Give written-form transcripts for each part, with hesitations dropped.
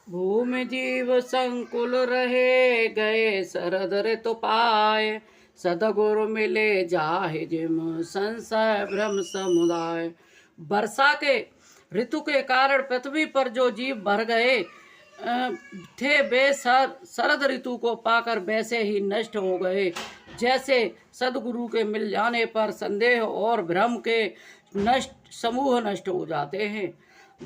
भूमि जीव संकुल रहे गए शरद ऋतु पाए। सदगुरु मिले जाहि जिम संशय भ्रम समुदाय। वर्षा के ऋतु के कारण पृथ्वी पर जो जीव भर गए थे वे शरद ऋतु को पाकर वैसे ही नष्ट हो गए जैसे सदगुरु के मिल जाने पर संदेह और भ्रम के नष्ट समूह नष्ट हो जाते हैं।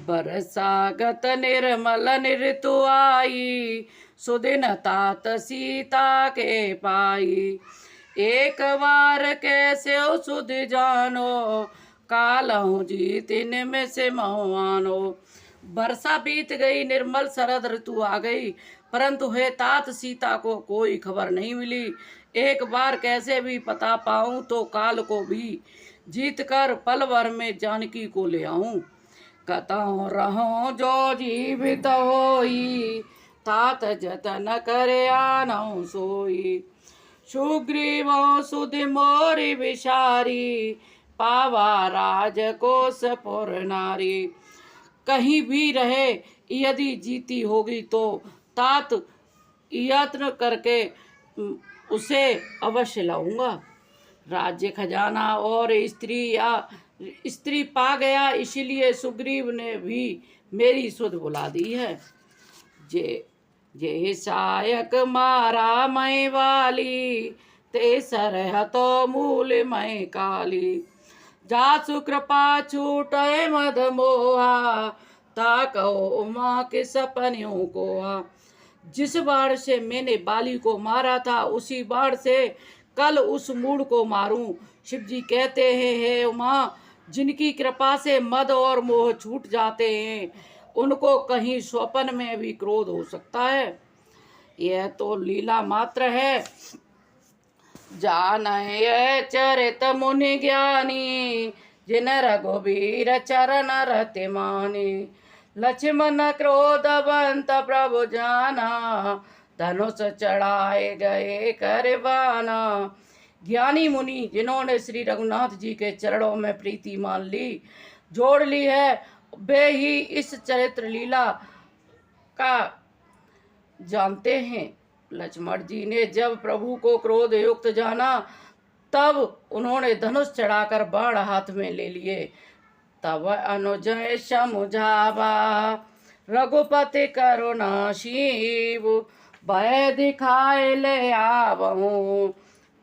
बरसागत निर्मल ऋतु आई सुदिन तात सीता के पाई। एक बार कैसे सुध जानो कालहु जी तिन में से महुआनो। वर्षा बीत गई, निर्मल शरद ऋतु आ गई, परंतु हे तात सीता को कोई खबर नहीं मिली। एक बार कैसे भी पता पाऊं तो काल को भी जीत कर पल भर में जानकी को ले आऊं। कतहु रहो जो जीवित होई तात जतन करे आनहु सोई। सुग्रीवो सुधि मोरी विषारी पावा राजकोष पुर नारी। कहीं भी रहे यदि जीती होगी तो तात यत्न करके उसे अवश्य लाऊंगा। राज्य खजाना और स्त्री पा गया, इसलिए सुग्रीव ने भी मेरी सुध बुला दी है। जे सायक मारा मैं वाली ते सरहतो मूल मैं काली। जासु कृपा छूटे मद मोहा ता कहो उमा के सपनियों को। जिस बाण से मैंने बाली को मारा था उसी बाण से कल उस मूढ़ को मारूं। शिव जी कहते हैं, हे उमा, जिनकी कृपा से मद और मोह छूट जाते हैं उनको कहीं स्वप्न में भी क्रोध हो सकता है। यह तो लीला मात्र है। जान ये चरित मुनि ज्ञानी जिन रघुबीर चरण रति मानी। लक्ष्मण क्रोधवंत प्रभु जाना धनुष चढ़ाए गए करवाना। ज्ञानी मुनि जिन्होंने श्री रघुनाथ जी के चरणों में प्रीति मान ली, जोड़ ली है, वे ही इस चरित्र लीला का जानते हैं। लक्ष्मण जी ने जब प्रभु को क्रोध युक्त जाना तब उन्होंने धनुष चढ़ाकर बाण हाथ में ले लिए। तब अनुजय समुझावा रघुपति करुणा शिव भय दिखाए ले आवहूँ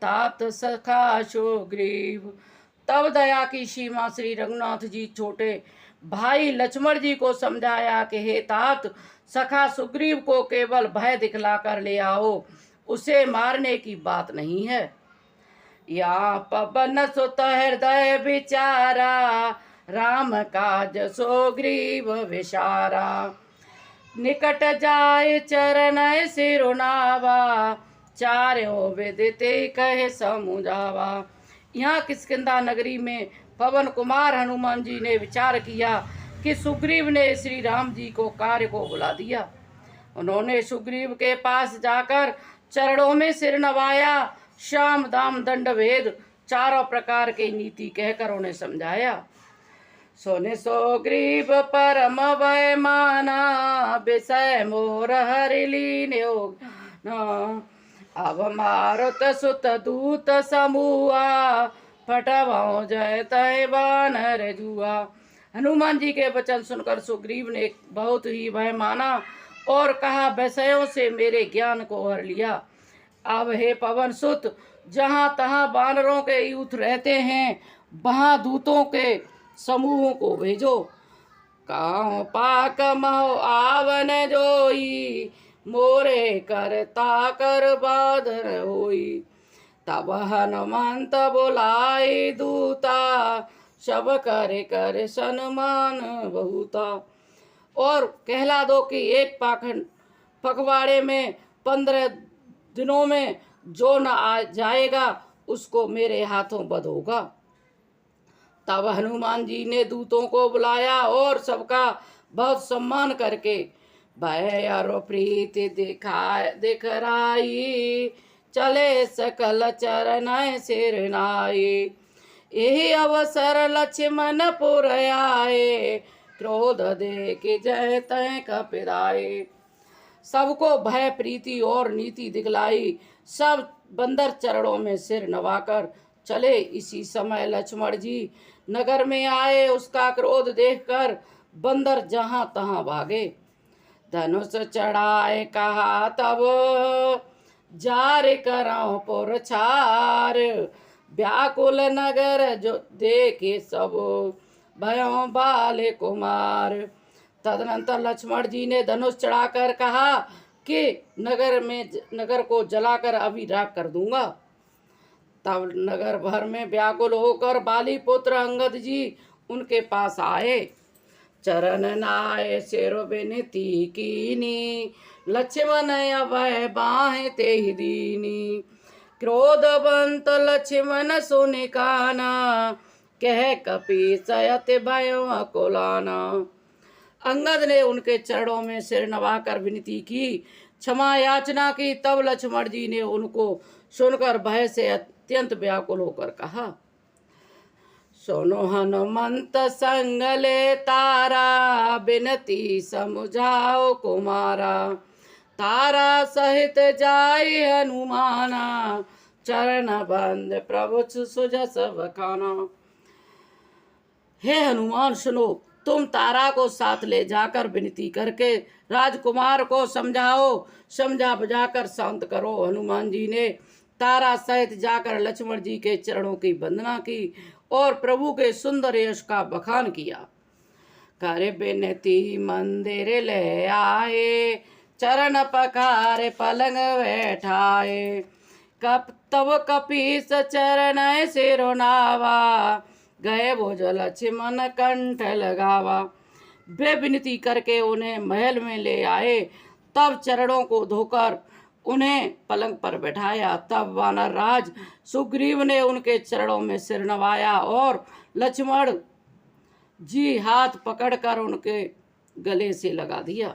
तात सखा सुग्रीव। तब दया की सीमा श्री रघुनाथ जी छोटे भाई लक्ष्मण जी को समझाया कि हे तात, सखा सुग्रीव को केवल भय दिखला कर ले आओ, उसे मारने की बात नहीं है। या पवन सुत हृदय विचारा राम काज सुग्रीव विचारा। निकट जाय चरण सिरुनावा चारों विदिते कहे समुझावा। यहाँ किष्किंधा नगरी में पवन कुमार हनुमान जी ने विचार किया कि सुग्रीव ने श्री राम जी को कार्य को बुला दिया। उन्होंने सुग्रीव के पास जाकर चरणों में सिर नवाया, शाम दाम दंड भेद चारों प्रकार की नीति कहकर उन्हें समझाया। सोने सुग्रीव परम भय माना विषय मोर हरि लीन्यो अब मारुत सुत दूत समूहा फटवाओ जय तय बानर जुआ। हनुमान जी के वचन सुनकर सुग्रीव ने बहुत ही भय माना और कहा, विषयों से मेरे ज्ञान को हर लिया। अब हे पवन सुत, जहाँ तहाँ बानरों के यूथ रहते हैं वहाँ दूतों के समूहों को भेजो। काहू पाक महो आवन जोई मोरे करता कर बादर होई। तब हनुमंत बोलाए दूता सब करे कर सन्मान बहुता। और कहला दो कि एक पखवाड़े में 15 दिनों में जो न आ जाएगा उसको मेरे हाथों वध होगा। तब हनुमान जी ने दूतों को बुलाया और सबका बहुत सम्मान करके भय और प्रीति दिखराई चले सकल चरण सिरनाई। यही अवसर लक्ष्मणपुर आए क्रोध देख जय तय कपिराए। सबको भय प्रीति और नीति दिखलाई। सब बंदर चरणों में सिर नवाकर चले। इसी समय लक्ष्मण जी नगर में आए। उसका क्रोध देखकर बंदर जहां तहां भागे। धनुष चढ़ाए कहा तब जार करो पुरछार। व्याकुल नगर जो देखे सब भयो बाले कुमार। तदनंतर लक्ष्मण जी ने धनुष चढ़ाकर कहा कि नगर को जलाकर अभी राख कर दूंगा। तब नगर भर में व्याकुल होकर बाली पुत्र अंगद जी उनके पास आए। चरण नाय सिर विनती कीनी। लक्ष्मण अभय बाहें तेहि दीनी। क्रोधवंत लक्ष्मण सुनि काना। कह कपि सयत भयो अकुलाना। अंगद ने उनके चरणों में सिर नवाकर विनती की, क्षमा याचना की। तब लक्ष्मण जी ने उनको सुनकर भय से अत्यंत व्याकुल होकर कहा, सुनो हनुमंत संग ले तारा। बिनती समझाओ कुमारा। तारा सहित जाय हनुमाना। चरण बंद प्रभु सुजस बखाना। हे हनुमान सुनो, तुम तारा को साथ ले जाकर विनती करके राजकुमार को समझाओ। समझा बुझाकर शांत करो। हनुमान जी ने तारा सहित जाकर लक्ष्मण जी के चरणों की वंदना की और प्रभु के सुंदर यश का बखान किया। कर बिनती मंदिर ले आए। चरण पखारे पलंग बैठाए। तब कपीस चरण सिरो नावा। गए भुज लक्ष्मण कंठ लगावा। वे विनती करके उन्हें महल में ले आए। तब चरणों को धोकर उन्हें पलंग पर बैठाया। तब वानर राज सुग्रीव ने उनके चरणों में सिर नवाया और लक्ष्मण जी हाथ पकड़कर उनके गले से लगा दिया।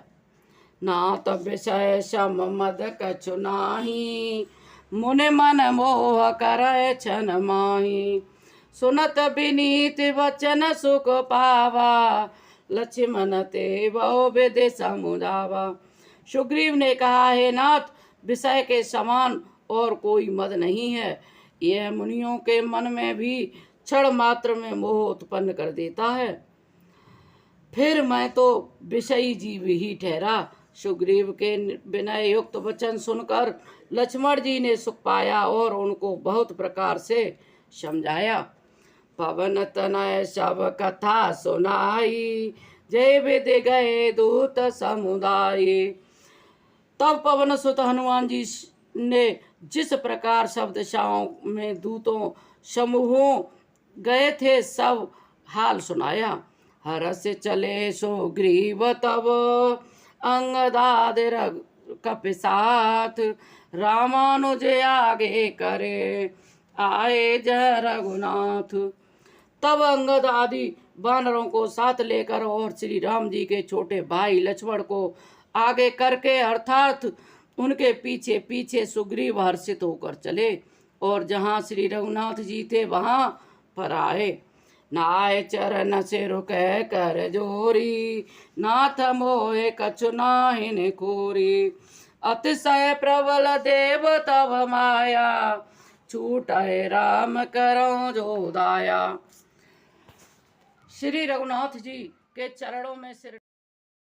नाथ विषय सम मद कछु नाही। मुनि मन मोह करय छन माही। सुनत विनीत वचन सुख पावा। लक्ष्मण ते बहु विधि समुझावा। सुग्रीव ने कहा, हे नाथ, विषय के समान और कोई मद नहीं है। यह मुनियों के मन में भी क्षण मात्र में मोह उत्पन्न कर देता है। फिर मैं तो विषयी जीव ही ठहरा। सुग्रीव के विनय युक्त वचन सुनकर लक्ष्मण जी ने सुख पाया और उनको बहुत प्रकार से समझाया। पवन तनय सब कथा सुनाई। जय विधि गए दूत समुदाय। तब पवन सुत हनुमान जी ने जिस प्रकार सब दिशाओं में दूतों समूहों गए थे सब हाल सुनाया। हरस चले सुग्रीव तब अंगदादि कपि साथ। रामानुज आगे करे आए जय रघुनाथ। तब अंगद आदि वानरों को साथ लेकर और श्री राम जी के छोटे भाई लक्ष्मण को आगे करके अर्थात उनके पीछे पीछे सुग्रीव हर्षित होकर चले और जहाँ श्री रघुनाथ जी थे वहाँ पर आए। नाय चरण से रुकै कर जोरी। नाथ मोहे कछु नाहिन खोरी। अतिशय प्रबल देव तब माया। छूटै राम करो जो दाया। श्री रघुनाथ जी के चरणों में सिर